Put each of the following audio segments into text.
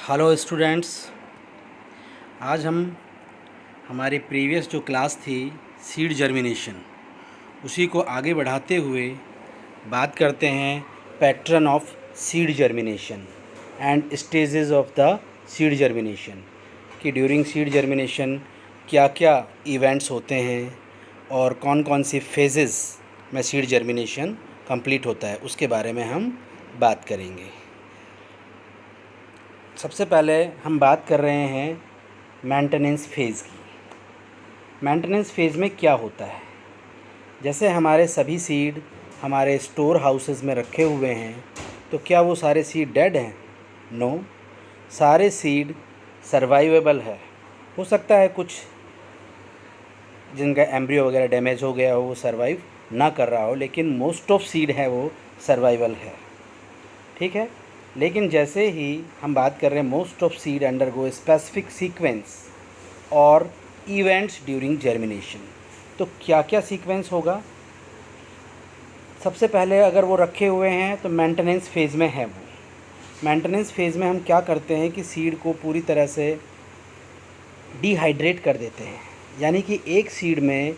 Hello students. आज हम हमारी प्रीवियस जो क्लास थी सीड जर्मिनेशन, उसी को आगे बढ़ाते हुए बात करते हैं pattern of seed germination and stages of the seed germination, कि ड्यूरिंग सीड जर्मिनेशन क्या क्या इवेंट्स होते हैं और कौन कौन सी फेजेस में सीड जर्मिनेशन कंप्लीट होता है, उसके बारे में हम बात करेंगे। सबसे पहले हम बात कर रहे हैं मेंटेनेंस फ़ेज़ की। मेंटेनेंस फ़ेज़ में क्या होता है? जैसे हमारे सभी सीड हमारे स्टोर हाउसेस में रखे हुए हैं, तो क्या वो सारे सीड डेड हैं? नो, सारे सीड सर्वाइवेबल है। हो सकता है कुछ जिनका एम्ब्रियो वगैरह डैमेज हो गया हो, वो सर्वाइव ना कर रहा हो, लेकिन मोस्ट ऑफ सीड है वो सर्वाइवल है। ठीक है, लेकिन जैसे ही हम बात कर रहे हैं most of seed undergo specific sequence और इवेंट्स ड्यूरिंग जर्मिनेशन, तो क्या क्या सीक्वेंस होगा? सबसे पहले अगर वो रखे हुए हैं तो मेंटेनेंस फ़ेज़ में है वो। मेंटेनेंस फ़ेज़ में हम क्या करते हैं कि सीड को पूरी तरह से डिहाइड्रेट कर देते हैं, यानी कि एक सीड में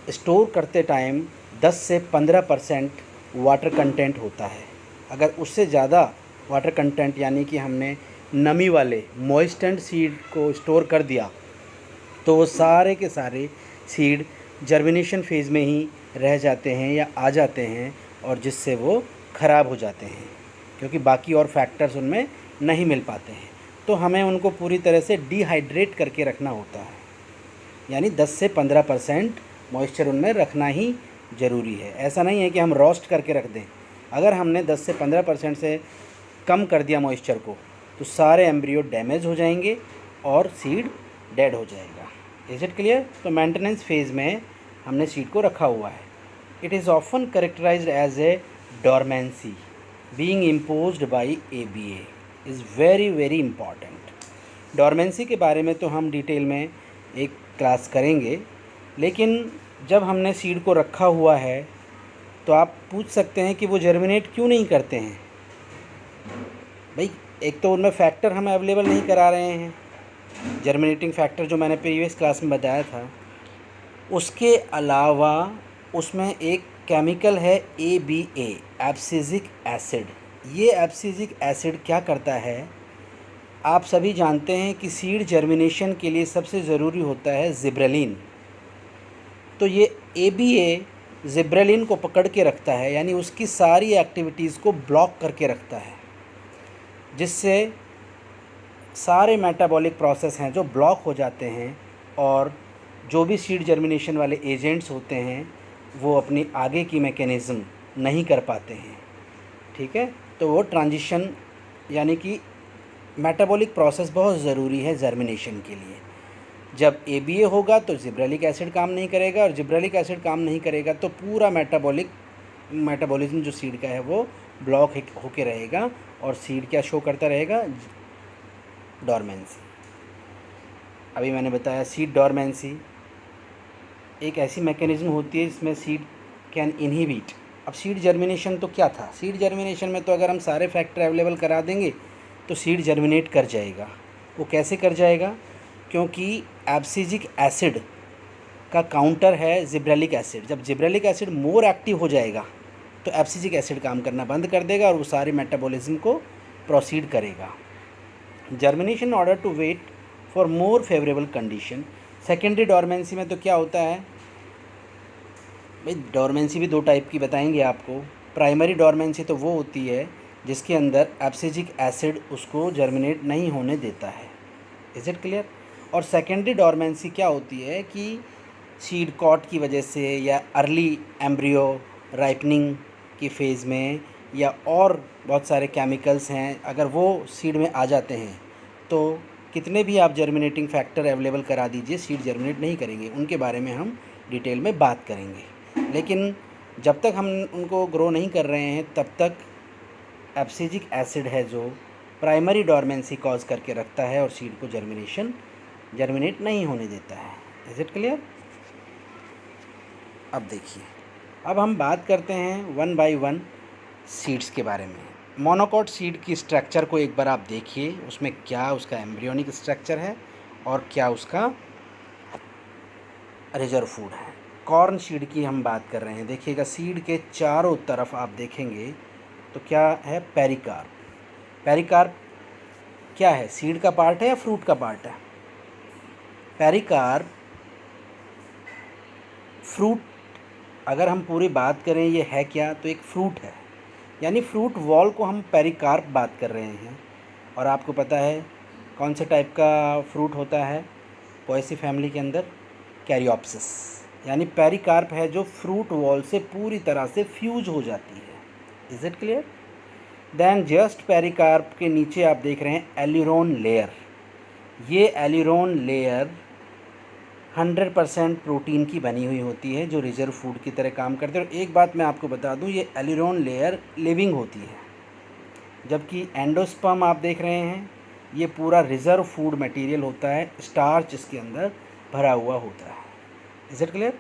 स्टोर करते टाइम 10 से 15% वाटर कंटेंट होता है। अगर उससे ज़्यादा वाटर कंटेंट, यानी कि हमने नमी वाले मॉइस्टेंड सीड को स्टोर कर दिया, तो वो सारे के सारे सीड जर्मिनेशन फ़ेज़ में ही रह जाते हैं या आ जाते हैं, और जिससे वो ख़राब हो जाते हैं क्योंकि बाकी और फैक्टर्स उनमें नहीं मिल पाते हैं। तो हमें उनको पूरी तरह से डिहाइड्रेट करके रखना होता है, यानी 10 से 15% मॉइस्चर उनमें रखना ही ज़रूरी है। ऐसा नहीं है कि हम रोस्ट करके रख दें। अगर हमने 10 से 15% से कम कर दिया मॉइस्चर को, तो सारे एम्ब्रियो डैमेज हो जाएंगे और सीड डेड हो जाएगा। Is it clear? तो मेंटेनेंस फेज़ में हमने सीड को रखा हुआ है। It is often characterized as a dormancy being imposed by ABA is very very important. Dormancy के बारे में तो हम डिटेल में एक क्लास करेंगे, लेकिन जब हमने सीड को रखा हुआ है तो आप पूछ सकते हैं कि वो जर्मिनेट क्यों नहीं करते हैं? भाई, एक तो उनमें फैक्टर हम अवेलेबल नहीं करा रहे हैं, जर्मिनेटिंग फैक्टर जो मैंने प्रीवियस क्लास में बताया था। उसके अलावा उसमें एक केमिकल है ABA, एब्सिसिक एसिड। ये एब्सिसिक एसिड क्या करता है? आप सभी जानते हैं कि सीड जर्मिनेशन के लिए सबसे ज़रूरी होता है जिब्रेलिन। तो ये ABA जिब्रेलिन को पकड़ के रखता है, यानी उसकी सारी एक्टिविटीज़ को ब्लॉक करके रखता है, जिससे सारे मेटाबॉलिक प्रोसेस हैं जो ब्लॉक हो जाते हैं, और जो भी सीड जर्मिनेशन वाले एजेंट्स होते हैं वो अपनी आगे की मैकेनिज़्म नहीं कर पाते हैं। ठीक है, तो वो ट्रांजिशन, यानी कि मेटाबॉलिक प्रोसेस बहुत ज़रूरी है जर्मिनेशन के लिए। जब ABA होगा तो जिब्रेलिक एसिड काम नहीं करेगा, और जिब्रेलिक एसिड काम नहीं करेगा तो पूरा मेटाबॉलिज्म जो सीड का है वो ब्लॉक होके रहेगा, और सीड क्या शो करता रहेगा? डोरमेंसी। अभी मैंने बताया सीड डोरमेंसी एक ऐसी मैकेनिज़्म होती है जिसमें सीड कैन इनहिबिट। अब सीड जर्मिनेशन तो क्या था? सीड जर्मिनेशन में तो अगर हम सारे फैक्टर अवेलेबल करा देंगे तो सीड जर्मिनेट कर जाएगा। वो कैसे कर जाएगा? क्योंकि एब्सिसिक एसिड का काउंटर है जिब्रेलिक एसिड। जब जिब्रेलिक एसिड मोर एक्टिव हो जाएगा तो एब्सिसिक एसिड काम करना बंद कर देगा और वो सारे मेटाबॉलिज्म को प्रोसीड करेगा। Germination order to wait for more favourable condition. Secondary dormancy में तो क्या होता है भाई? डोरमेंसी भी दो टाइप की बताएंगे आपको। प्राइमरी डोरमेंसी तो वो होती है जिसके अंदर एब्सिसिक एसिड उसको जर्मिनेट नहीं होने देता है। Is it clear? और सेकेंडरी डोरमेंसी क्या होती है कि सीड कॉट की वजह से, या अर्ली एम्ब्रियो राइपनिंग की फ़ेज़ में, या और बहुत सारे केमिकल्स हैं, अगर वो सीड में आ जाते हैं तो कितने भी आप जर्मिनेटिंग फैक्टर अवेलेबल करा दीजिए, सीड जर्मिनेट नहीं करेंगे। उनके बारे में हम डिटेल में बात करेंगे, लेकिन जब तक हम उनको ग्रो नहीं कर रहे हैं तब तक एब्सिसिक एसिड है जो प्राइमरी डोरमेंसी कॉज करके रखता है और सीड को जर्मिनेट नहीं होने देता है। Is it clear? अब देखिए, अब हम बात करते हैं वन बाय वन सीड्स के बारे में। मोनोकॉट सीड की स्ट्रक्चर को एक बार आप देखिए, उसमें क्या उसका एम्ब्रियोनिक स्ट्रक्चर है और क्या उसका रिजर्व फूड है। कॉर्न सीड की हम बात कर रहे हैं। देखिएगा सीड के चारों तरफ आप देखेंगे तो क्या है, पेरिकार्प। पेरिकार्प क्या है, सीड का पार्ट है या फ्रूट का पार्ट है? पेरिकार्प फ्रूट, अगर हम पूरी बात करें ये है क्या, तो एक फ्रूट है, यानी फ्रूट वॉल को हम पेरिकार्प बात कर रहे हैं। और आपको पता है कौन से टाइप का फ्रूट होता है पोएसी फैमिली के अंदर? कैरियोप्सिस, यानी पेरिकार्प है जो फ्रूट वॉल से पूरी तरह से फ्यूज हो जाती है। Is it clear? Then just pericarp के नीचे आप देख रहे हैं एलिरोन लेयर। ये एलिरोन लेयर 100% प्रोटीन की बनी हुई होती है जो रिजर्व फूड की तरह काम करते हैं। और एक बात मैं आपको बता दूं, ये एलिरोन लेयर लिविंग होती है, जबकि एंडोस्पर्म आप देख रहे हैं ये पूरा रिजर्व फूड मटेरियल होता है, स्टार्च इसके अंदर भरा हुआ होता है। Is it clear?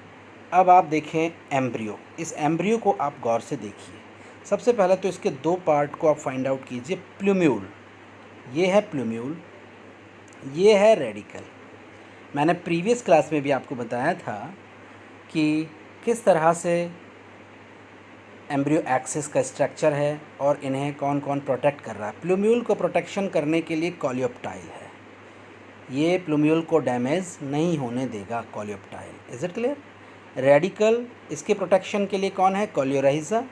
अब आप देखें एम्ब्रियो। इस एम्ब्रियो को आप गौर से देखिए। सबसे पहले तो इसके दो पार्ट को आप फाइंड आउट कीजिए। प्लूम्यूल, ये है प्लूम्यूल, ये है रेडिकल। मैंने प्रीवियस क्लास में भी आपको बताया था कि किस तरह से एम्ब्रियो एक्सिस का स्ट्रक्चर है और इन्हें कौन कौन प्रोटेक्ट कर रहा है। प्लूम्यूल को प्रोटेक्शन करने के लिए कोलियोप्टाइल है, ये प्लूम्यूल को डैमेज नहीं होने देगा coleoptile. Is it clear? Radical, इसके प्रोटेक्शन के लिए कौन है? कोलियोराइजा।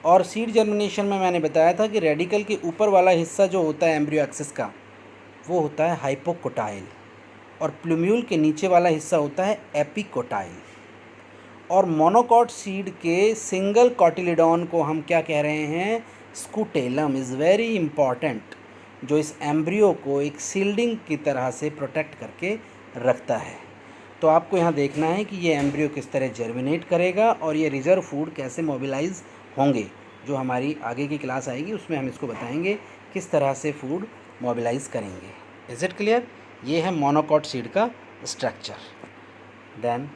और सीड जर्मिनेशन में मैंने बताया था कि रेडिकल के ऊपर वाला हिस्सा जो होता है एम्ब्रियो एक्सिस का, वो होता है हाइपोकोटाइल, और प्लूम्यूल के नीचे वाला हिस्सा होता है एपिकोटाइल। और मोनोकॉट सीड के सिंगल कॉटिलिडॉन को हम क्या कह रहे हैं? स्कूटेलम। इज़ वेरी इम्पॉर्टेंट, जो इस एम्ब्रियो को एक सील्डिंग की तरह से प्रोटेक्ट करके रखता है। तो आपको यहाँ देखना है कि ये एम्ब्रियो किस तरह जर्मिनेट करेगा और ये रिजर्व फूड कैसे मोबिलाइज होंगे। जो हमारी आगे की क्लास आएगी उसमें हम इसको बताएंगे किस तरह से फूड मोबिलाइज करेंगे। Is it clear? ये है मोनोकॉट सीड का स्ट्रक्चर। देन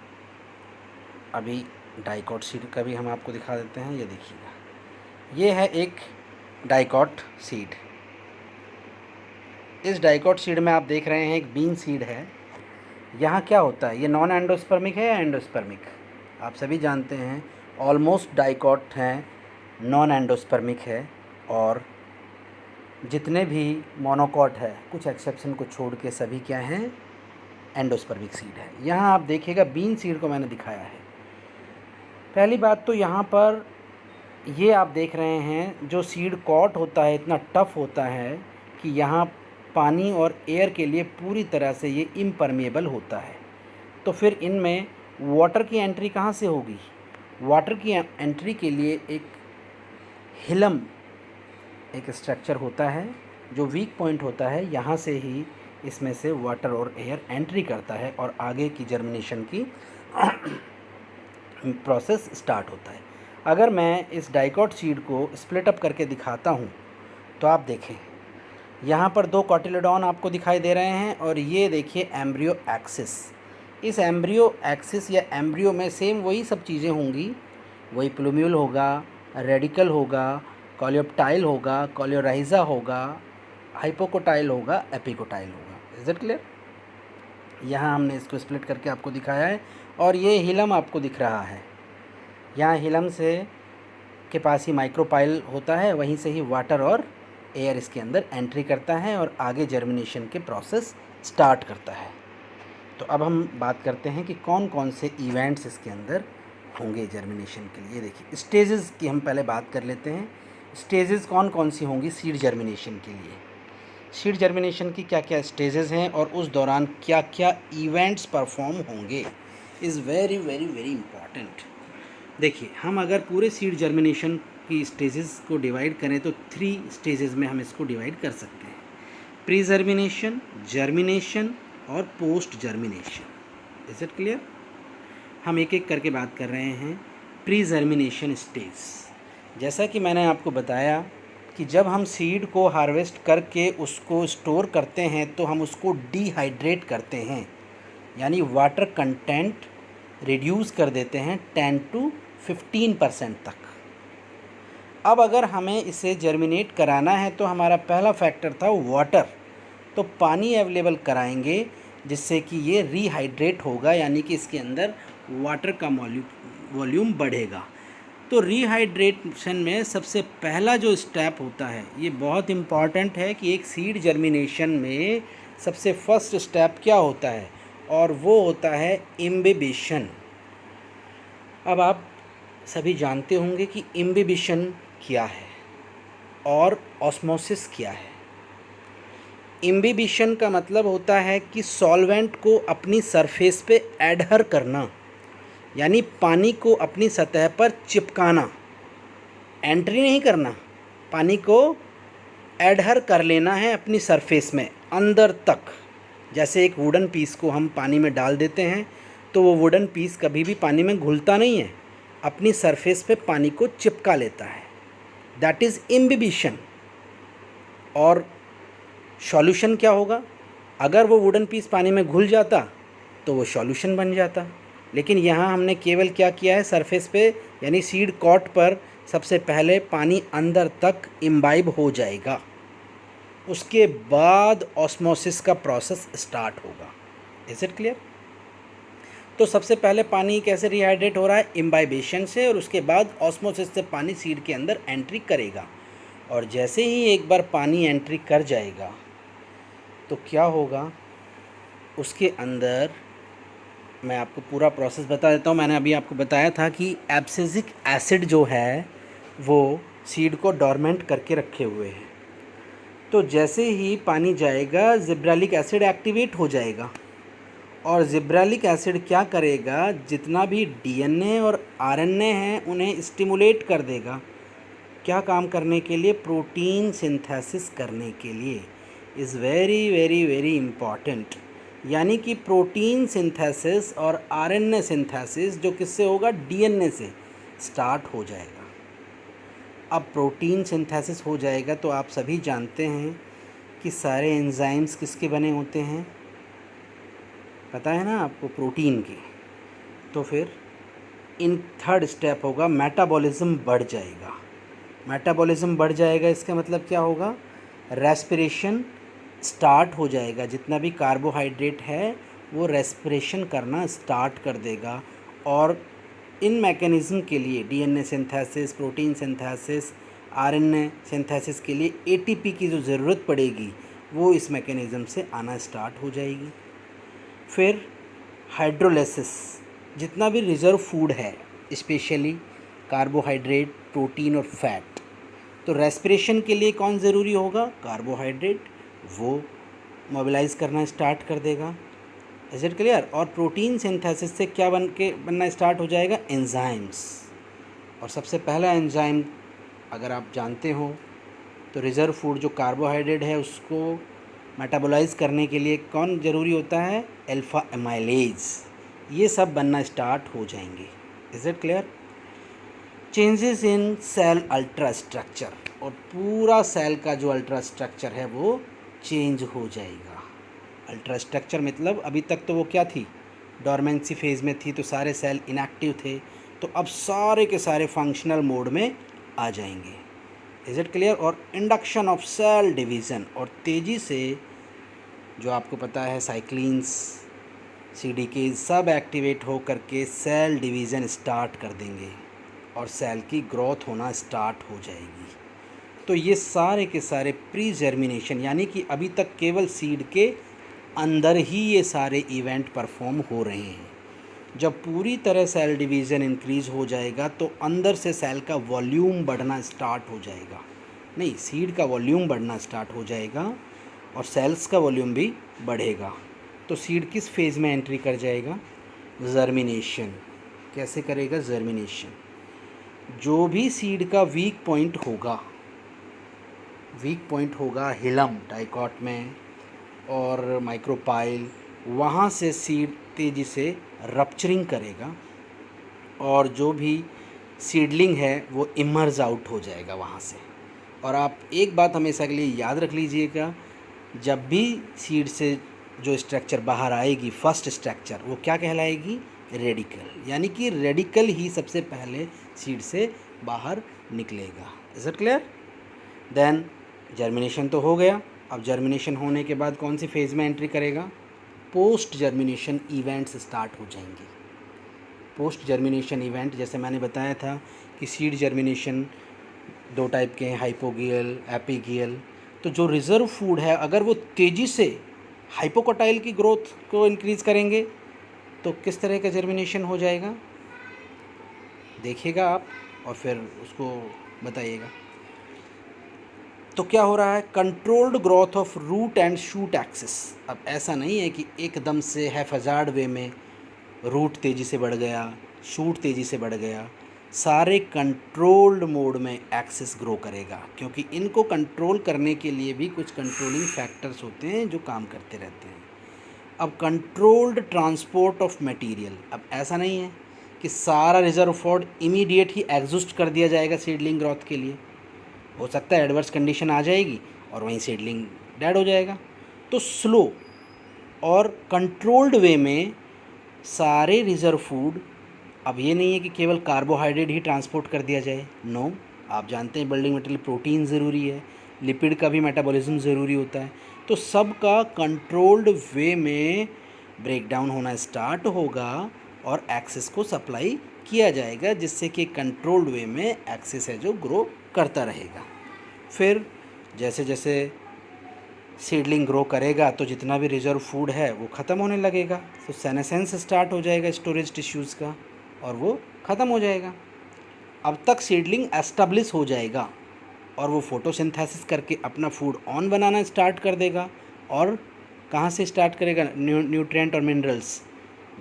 अभी डाइकॉट सीड का भी हम आपको दिखा देते हैं। ये देखिएगा, ये है एक डाइकॉट सीड। इस डाइकॉट सीड में आप देख रहे हैं एक बीन सीड है। यहाँ क्या होता है, ये नॉन एंडोस्पर्मिक है या एंडोस्पर्मिक? आप सभी जानते हैं ऑलमोस्ट डाइकॉट हैं नॉन एंडोस्पर्मिक है, और जितने भी मोनोकॉट है कुछ एक्सेप्शन को छोड़ के सभी क्या हैं? एंडोस्पर्मिक सीड है। यहाँ आप देखिएगा बीन सीड को मैंने दिखाया है। पहली बात तो यहाँ पर ये आप देख रहे हैं जो सीड कॉट होता है इतना टफ़ होता है कि यहाँ पानी और एयर के लिए पूरी तरह से ये इम्परमेबल होता है। तो फिर इनमें वाटर की एंट्री कहाँ से होगी? वाटर की एंट्री के लिए एक हिलम एक स्ट्रक्चर होता है जो वीक पॉइंट होता है, यहाँ से ही इसमें से वाटर और एयर एंट्री करता है और आगे की जर्मिनेशन की प्रोसेस स्टार्ट होता है। अगर मैं इस डाइकॉट सीड को स्प्लिट अप करके दिखाता हूँ तो आप देखें यहाँ पर दो कॉटिलिडॉन आपको दिखाई दे रहे हैं, और ये देखिए एम्ब्रियो एक्सिस। इस एम्ब्रियो एक्सिस या एम्ब्रियो में सेम वही सब चीज़ें होंगी, वही प्लूम्यूल होगा, रेडिकल होगा, कोलियोप्टाइल होगा, कोलियोराइजा होगा, हाइपोकोटाइल होगा, एपिकोटाइल होगा। Is it clear? यहाँ हमने इसको स्प्लिट करके आपको दिखाया है, और ये हिलम आपको दिख रहा है। यहाँ हिलम से के पास ही माइक्रोपाइल होता है, वहीं से ही वाटर और एयर इसके अंदर एंट्री करता है और आगे जर्मिनेशन के प्रोसेस स्टार्ट करता है। तो अब हम बात करते हैं कि कौन कौन से इवेंट्स इसके अंदर होंगे जर्मिनेशन के लिए। देखिए स्टेजेस की हम पहले बात कर लेते हैं। स्टेजेस कौन कौन सी होंगी सीड जर्मिनेशन के लिए? सीड जर्मिनेशन की क्या क्या स्टेजेस हैं और उस दौरान क्या क्या इवेंट्स परफॉर्म होंगे, is very very very important. देखिए हम अगर पूरे सीड जर्मिनेशन की स्टेजेस को डिवाइड करें तो 3 स्टेजेस में हम इसको डिवाइड कर सकते हैं: प्री जर्मिनेशन, जर्मिनेशन और post germination. Is it clear? हम एक एक करके बात कर रहे हैं। प्री जर्मिनेशन स्टेज, जैसा कि मैंने आपको बताया कि जब हम सीड को हार्वेस्ट करके उसको स्टोर करते हैं तो हम उसको डिहाइड्रेट करते हैं, यानी वाटर कंटेंट रिड्यूस कर देते हैं 10 to 15% तक। अब अगर हमें इसे जर्मिनेट कराना है तो हमारा पहला फैक्टर था वाटर, तो पानी अवेलेबल कराएंगे जिससे कि ये रीहाइड्रेट होगा, यानी कि इसके अंदर वाटर का वॉल्यूम बढ़ेगा। तो रीहाइड्रेशन में सबसे पहला जो स्टेप होता है, ये बहुत इम्पॉर्टेंट है कि एक सीड जर्मिनेशन में सबसे फर्स्ट स्टेप क्या होता है, और वो होता है इम्बिबिशन। अब आप सभी जानते होंगे कि इम्बिबिशन क्या है और ऑस्मोसिस क्या है। इम्बिबिशन का मतलब होता है कि सॉल्वेंट को अपनी सरफेस पे एडहर करना, यानी पानी को अपनी सतह पर चिपकाना, एंट्री नहीं करना, पानी को एडहर कर लेना है अपनी सरफेस में अंदर तक। जैसे एक वुडन पीस को हम पानी में डाल देते हैं तो वो वुडन पीस कभी भी पानी में घुलता नहीं है, अपनी सरफेस पे पानी को चिपका लेता है, दैट इज़ इम्बिबिशन। और सॉल्यूशन क्या होगा, अगर वो वुडन पीस पानी में घुल जाता तो वो सॉल्यूशन बन जाता, लेकिन यहाँ हमने केवल क्या किया है, सरफेस पे यानी सीड कॉट पर सबसे पहले पानी अंदर तक इम्बाइब हो जाएगा, उसके बाद ऑस्मोसिस का प्रोसेस स्टार्ट होगा। Is it clear? तो सबसे पहले पानी कैसे रिहाइड्रेट हो रहा है, इम्बाइबेशन से, और उसके बाद ऑस्मोसिस से पानी सीड के अंदर एंट्री करेगा। और जैसे ही एक बार पानी एंट्री कर जाएगा तो क्या होगा, उसके अंदर मैं आपको पूरा प्रोसेस बता देता हूँ। मैंने अभी आपको बताया था कि एब्सिसिक एसिड जो है वो सीड को डोरमेंट करके रखे हुए हैं, तो जैसे ही पानी जाएगा जिब्रेलिक एसिड एक्टिवेट हो जाएगा, और जिब्रेलिक एसिड क्या करेगा, जितना भी डीएनए और आरएनए हैं उन्हें स्टिमुलेट कर देगा। क्या काम करने के लिए, प्रोटीन सिंथेसिस करने के लिए। Is very very very important. यानी कि प्रोटीन सिंथेसिस और आरएनए सिंथेसिस जो किससे होगा, डीएनए से स्टार्ट हो जाएगा। अब प्रोटीन सिंथेसिस हो जाएगा तो आप सभी जानते हैं कि सारे एंजाइम्स किसके बने होते हैं, पता है ना आपको, प्रोटीन के। तो फिर इन थर्ड स्टेप होगा मेटाबॉलिज्म बढ़ जाएगा। मेटाबॉलिज्म बढ़ जाएगा इसका मतलब क्या होगा, रेस्पिरेशन स्टार्ट हो जाएगा, जितना भी कार्बोहाइड्रेट है वो रेस्पिरेशन करना स्टार्ट कर देगा। और इन मैकेनिज़्म के लिए DNA synthesis, protein synthesis, RNA synthesis के लिए एटीपी की जो ज़रूरत पड़ेगी वो इस मैकेनिज़्म से आना स्टार्ट हो जाएगी। फिर हाइड्रोलिसिस, जितना भी रिज़र्व फूड है स्पेशली कार्बोहाइड्रेट, प्रोटीन और फैट, तो रेस्पिरेशन के लिए कौन ज़रूरी होगा, कार्बोहाइड्रेट, वो मोबिलाइज़ करना स्टार्ट कर देगा। Is it clear? और प्रोटीन सिंथेसिस से क्या बनना स्टार्ट हो जाएगा, एंजाइम्स। और सबसे पहला एंजाइम अगर आप जानते हो तो रिज़र्व फूड जो कार्बोहाइड्रेट है उसको मेटाबोलाइज करने के लिए कौन ज़रूरी होता है, अल्फ़ा एमाइलेज। ये सब बनना स्टार्ट हो जाएंगे। Is it clear? Changes in cell ultra structure, और पूरा सेल का जो अल्ट्रा स्ट्रक्चर है वो चेंज हो जाएगा। अल्ट्रा स्ट्रक्चर मतलब अभी तक तो वो क्या थी, डोरमेंसी फेज़ में थी, तो सारे सेल इनएक्टिव थे, तो अब सारे के सारे फंक्शनल मोड में आ जाएंगे। Is it clear? और इंडक्शन ऑफ सेल डिवीज़न, और तेज़ी से जो आपको पता है साइक्लिन्स, सीडीके सब एक्टिवेट हो करके सेल डिवीज़न स्टार्ट कर देंगे और सेल की ग्रोथ होना स्टार्ट हो जाएगी। तो ये सारे के सारे प्री जर्मिनेशन, यानी कि अभी तक केवल सीड के अंदर ही ये सारे इवेंट परफॉर्म हो रहे हैं। जब पूरी तरह सेल डिवीज़न इंक्रीज़ हो जाएगा तो अंदर से सेल का वॉल्यूम बढ़ना स्टार्ट हो जाएगा, नहीं, सीड का वॉल्यूम बढ़ना स्टार्ट हो जाएगा और सेल्स का वॉल्यूम भी बढ़ेगा। तो सीड किस फेज़ में एंट्री कर जाएगा, जर्मिनेशन। कैसे करेगा जर्मिनेशन, जो भी सीड का वीक पॉइंट होगा हिलम, डाइकॉट में और माइक्रोपाइल, वहाँ से सीड तेज़ी से रप्चरिंग करेगा और जो भी सीडलिंग है वो इमर्ज आउट हो जाएगा वहाँ से। और आप एक बात हमेशा के लिए याद रख लीजिएगा, जब भी सीड से जो स्ट्रक्चर बाहर आएगी, फर्स्ट स्ट्रक्चर, वो क्या कहलाएगी, रेडिकल। यानी कि रेडिकल ही सबसे पहले सीड से बाहर निकलेगा। Is it clear? Then germination तो हो गया। अब जर्मिनेशन होने के बाद कौन सी फेज़ में एंट्री करेगा? पोस्ट जर्मिनेशन इवेंट्स स्टार्ट हो जाएंगे। पोस्ट जर्मिनेशन इवेंट जैसे मैंने बताया था कि सीड जर्मिनेशन दो टाइप के हैं, हाइपोगियल, एपिगियल। तो जो रिज़र्व फूड है अगर वो तेज़ी से हाइपोकोटाइल की ग्रोथ को इंक्रीज़ करेंगे तो किस तरह का जर्मिनेशन हो जाएगा, देखिएगा आप और फिर उसको बताइएगा। तो क्या हो रहा है? Controlled growth of root and shoot axis. अब ऐसा नहीं है कि एकदम से हैफजार्ड वे में रूट तेज़ी से बढ़ गया, शूट तेज़ी से बढ़ गया। सारे कंट्रोल्ड मोड में एक्सिस ग्रो करेगा, क्योंकि इनको कंट्रोल करने के लिए भी कुछ कंट्रोलिंग फैक्टर्स होते हैं जो काम करते रहते हैं। अब कंट्रोल्ड ट्रांसपोर्ट ऑफ मटेरियल, अब ऐसा नहीं है कि सारा रिजर्व फूड इमीडिएट ही एग्जॉस्ट कर दिया जाएगा सीडलिंग ग्रोथ के लिए। हो सकता है एडवर्स कंडीशन आ जाएगी और वहीं सीडलिंग डेड हो जाएगा। तो स्लो और कंट्रोल्ड वे में सारे रिज़र्व फूड, अब ये नहीं है कि केवल कार्बोहाइड्रेट ही ट्रांसपोर्ट कर दिया जाए, नो। आप जानते हैं बिल्डिंग मटेरियल प्रोटीन ज़रूरी है, लिपिड का भी मेटाबॉलिज्म ज़रूरी होता है। तो सब का कंट्रोल्ड वे में ब्रेकडाउन होना स्टार्ट होगा और एक्सेस को सप्लाई किया जाएगा, जिससे कि कंट्रोल्ड वे में एक्सेस है जो ग्रो करता रहेगा। फिर जैसे जैसे सीडलिंग ग्रो करेगा तो जितना भी रिजर्व फूड है वो ख़त्म होने लगेगा, तो सेनेसेंस स्टार्ट हो जाएगा स्टोरेज टिश्यूज़ का और वो ख़त्म हो जाएगा। अब तक सीडलिंग एस्टेब्लिश हो जाएगा और वो फोटोसिंथेसिस करके अपना फूड ऑन बनाना स्टार्ट कर देगा। और कहाँ से स्टार्ट करेगा? न्यूट्रिएंट और मिनरल्स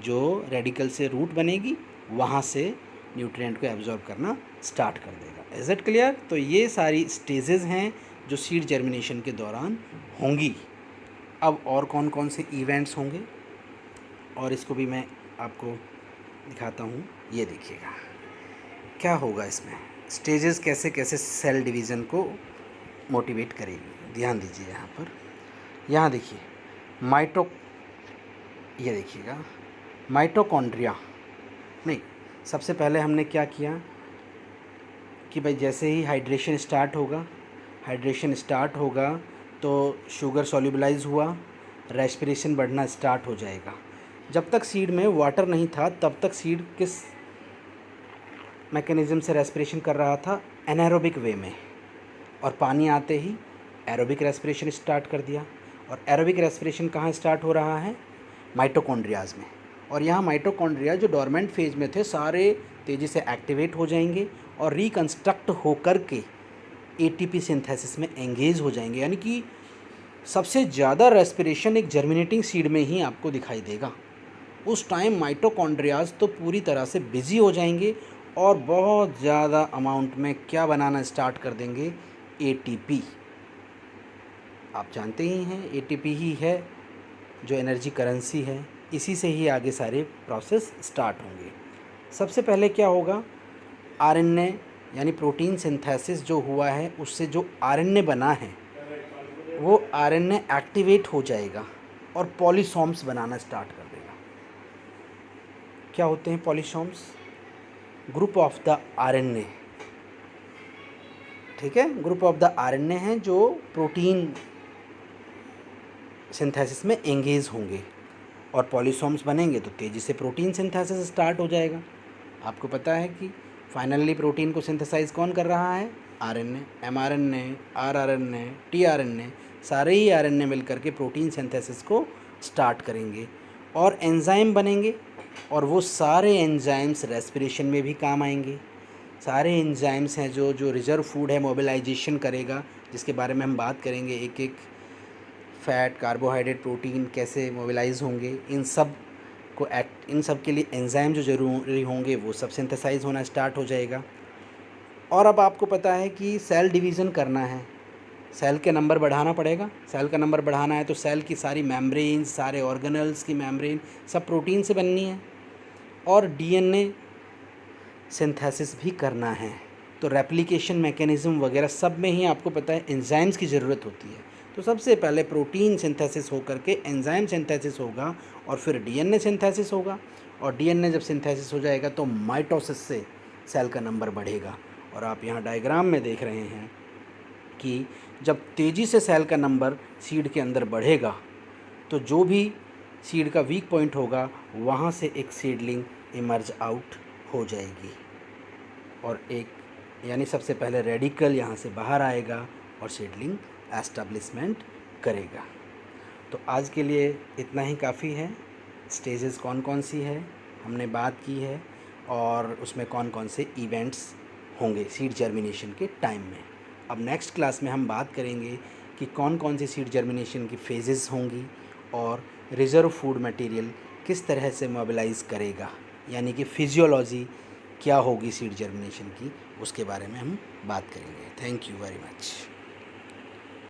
जो रेडिकल से रूट बनेगी वहाँ से न्यूट्रिएंट को एब्जॉर्ब करना स्टार्ट कर देगा। Is it clear? तो ये सारी स्टेजेस हैं जो सीड जर्मिनेशन के दौरान होंगी। अब और कौन कौन से इवेंट्स होंगे और इसको भी मैं आपको दिखाता हूँ। ये देखिएगा क्या होगा इसमें, स्टेजेस कैसे कैसे सेल डिवीज़न को मोटिवेट करेगी। ध्यान दीजिए यहाँ पर, यहाँ देखिए ये देखिएगा माइटोकॉन्ड्रिया। नहीं, सबसे पहले हमने क्या किया कि भाई जैसे ही हाइड्रेशन स्टार्ट होगा तो शुगर सॉल्युबलाइज हुआ, रेस्पिरेशन बढ़ना स्टार्ट हो जाएगा। जब तक सीड में वाटर नहीं था तब तक सीड किस मैकेनिज़्म से रेस्पिरेशन कर रहा था? एनारोबिक वे में। और पानी आते ही एरोबिक रेस्पिरेशन स्टार्ट कर दिया। और एरोबिक रेस्पिरेशन कहाँ स्टार्ट हो रहा है? माइटोकॉन्ड्रियाज़ में। और यहाँ माइटोकॉन्ड्रिया जो डोरमेंट फेज में थे सारे तेज़ी से एक्टिवेट हो जाएंगे और रिकन्स्ट्रक्ट होकर के एटीपी सिंथेसिस में एंगेज हो जाएंगे। यानी कि सबसे ज़्यादा रेस्पिरेशन एक जर्मिनेटिंग सीड में ही आपको दिखाई देगा। उस टाइम माइटोकॉन्ड्रियाज तो पूरी तरह से बिजी हो जाएंगे और बहुत ज़्यादा अमाउंट में क्या बनाना स्टार्ट कर देंगे? एटीपी। आप जानते ही हैं एटीपी ही है जो एनर्जी करेंसी है, इसी से ही आगे सारे प्रोसेस स्टार्ट होंगे। सबसे पहले क्या होगा? आरएनए यानी प्रोटीन सिंथेसिस जो हुआ है उससे जो आरएनए बना है वो आरएनए एक्टिवेट हो जाएगा और पॉलीसोम्स बनाना स्टार्ट कर देगा। क्या होते हैं polysomes? Group of the RNA. ठीक है, ग्रुप ऑफ द आरएनए हैं जो प्रोटीन सिंथेसिस में एंगेज होंगे और पॉलीसोम्स बनेंगे तो तेज़ी से प्रोटीन सिंथेसिस स्टार्ट हो जाएगा। आपको पता है कि फाइनली प्रोटीन को सिंथेसाइज कौन कर रहा है? आरएनए, एमआरएनए, आरआरएनए, टीआरएनए, सारे ही आरएनए मिलकर के प्रोटीन सिंथेसिस को स्टार्ट करेंगे और एंजाइम बनेंगे और वो सारे एंजाइम्स रेस्पिरेशन में भी काम आएंगे। सारे एंजाइम्स हैं जो रिजर्व फूड है मोबिलाइजेशन करेगा, जिसके बारे में हम बात करेंगे। एक एक फैट, कार्बोहाइड्रेट, प्रोटीन कैसे मोबिलाइज होंगे, इन सब के लिए एंजाइम जो ज़रूरी होंगे वो सब सिंथेसाइज होना स्टार्ट हो जाएगा। और अब आपको पता है कि सेल डिवीज़न करना है, सेल के नंबर बढ़ाना पड़ेगा। सेल का नंबर बढ़ाना है तो सेल की सारी मेम्ब्रेन, सारे ऑर्गेनल्स की मेम्ब्रेन सब प्रोटीन से बननी है और डीएनए सिंथेसिस भी करना है। तो रेप्लिकेशन मैकेनिज़्म वगैरह सब में ही आपको पता है एंजाइम्स की ज़रूरत होती है। तो सबसे पहले प्रोटीन सिंथेसिस होकर के एंजाइम सिंथेसिस होगा और फिर डीएनए सिंथेसिस होगा। और डीएनए जब सिंथेसिस हो जाएगा तो माइटोसिस से सेल का नंबर बढ़ेगा और आप यहाँ डायग्राम में देख रहे हैं कि जब तेज़ी से सेल का नंबर सीड के अंदर बढ़ेगा तो जो भी सीड का वीक पॉइंट होगा वहाँ से एक सीडलिंग इमर्ज आउट हो जाएगी और एक यानी सबसे पहले रेडिकल यहाँ से बाहर आएगा और सीडलिंग एस्टेब्लिशमेंट करेगा। तो आज के लिए इतना ही काफ़ी है। स्टेजेस कौन कौन सी है हमने बात की है और उसमें कौन कौन से इवेंट्स होंगे सीड जर्मिनेशन के टाइम में। अब नेक्स्ट क्लास में हम बात करेंगे कि कौन कौन सी सीड जर्मिनेशन की फेजेस होंगी और रिज़र्व फूड मटेरियल किस तरह से मोबिलाइज़ करेगा, यानी कि फिजियोलॉजी क्या होगी सीड जर्मिनेशन की, उसके बारे में हम बात करेंगे। Thank you very much.